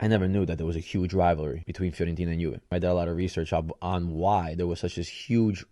I never knew that there was a huge rivalry between Fiorentina and Juve. I did a lot of research on why there was such this huge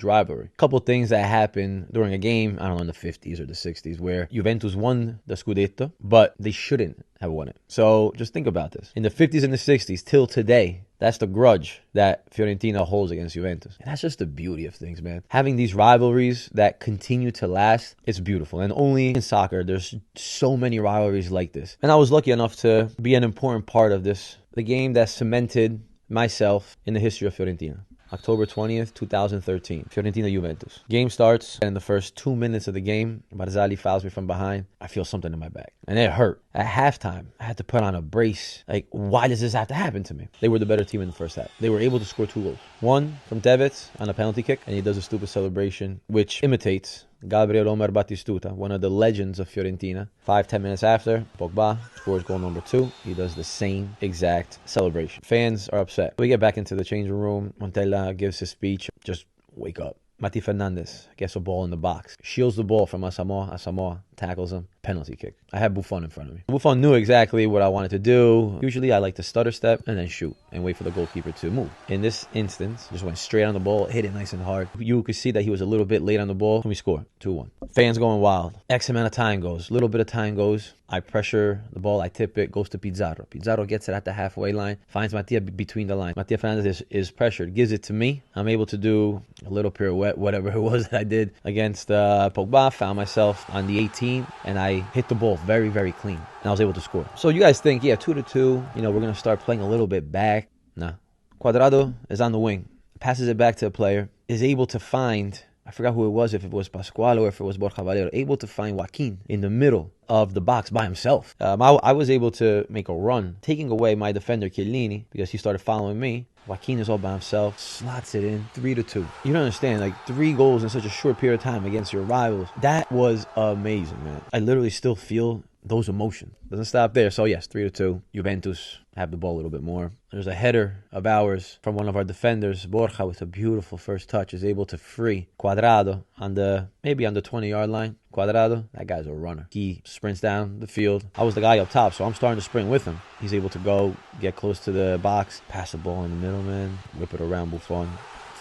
rivalry. A couple things that happened during a game, I don't know, in the 50s or the 60s, where Juventus won the Scudetto, but they shouldn't have won it. So just think about this. In the 50s and the 60s till today, that's the grudge that Fiorentina holds against Juventus. And that's just the beauty of things, man. Having these rivalries that continue to last, it's beautiful. And only in soccer, there's so many rivalries like this. And I was lucky enough to be an important part of this. The game that cemented myself in the history of Fiorentina. October 20th, 2013. Fiorentina-Juventus. Game starts, and in the first 2 minutes of the game, Barzali fouls me from behind. I feel something in my back, and it hurt. At halftime, I had to put on a brace. Like, why does this have to happen to me? They were the better team in the first half. They were able to score 2 goals. One from Tevez on a penalty kick, and he does a stupid celebration, which imitates Gabriel Omar Batistuta, one of the legends of Fiorentina. 5-10 minutes after, Pogba scores goal number 2. He does the same exact celebration. Fans are upset. We get back into the changing room. Montella gives his speech. Just wake up. Mati Fernandez gets a ball in the box. Shields the ball from Asamoah. Asamoah tackles him. Penalty kick. I had Buffon in front of me. Buffon knew exactly what I wanted to do. Usually I like to stutter step and then shoot and wait for the goalkeeper to move. In this instance, just went straight on the ball, hit it nice and hard. You could see that he was a little bit late on the ball, and we score 2-1. Fans going wild. X amount of time goes. Little bit of time goes. I pressure the ball. I tip it. Goes to Pizarro. Pizarro gets it at the halfway line. Finds Mattia between the lines. Mattia Fernandez is pressured. Gives it to me. I'm able to do a little pirouette, whatever it was that I did against Pogba. Found myself on the 18, and I hit the ball very clean. And I was able to score. So you guys think, yeah, 2-2, you know, we're going to start playing a little bit back. Nah. Cuadrado is on the wing. Passes it back to a player. Is able to find, I forgot who it was, if it was Pasquale or if it was Borja Valero, able to find Joaquin in the middle of the box by himself. I was able to make a run, taking away my defender, Chiellini, because he started following me. Joaquin is all by himself, slots it in, 3-2. You don't understand, like 3 goals in such a short period of time against your rivals. That was amazing, man. I literally still feel those emotions. Doesn't stop there. So yes, 3-2. Juventus have the ball a little bit more. There's a header of ours from one of our defenders. Borja, with a beautiful first touch, is able to free Cuadrado on the 20-yard line. Cuadrado, that guy's a runner. He sprints down the field. I was the guy up top, so I'm starting to sprint with him. He's able to go, get close to the box, pass the ball in the middle, man, whip it around Buffon.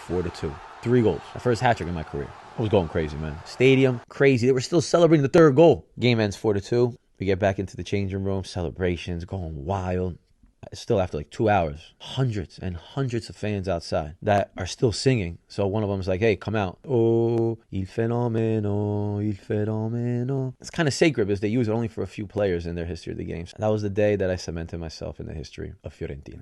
4-2. 3 goals. My first hat trick in my career. I was going crazy, man. Stadium, crazy. They were still celebrating the 3rd goal. Game ends 4-2. We get back into the changing room, celebrations, going wild. Still after like 2 hours, hundreds and hundreds of fans outside that are still singing. So one of them is like, hey, come out. Oh, il fenomeno, il fenomeno. It's kind of sacred because they use it only for a few players in their history of the games. And that was the day that I cemented myself in the history of Fiorentina.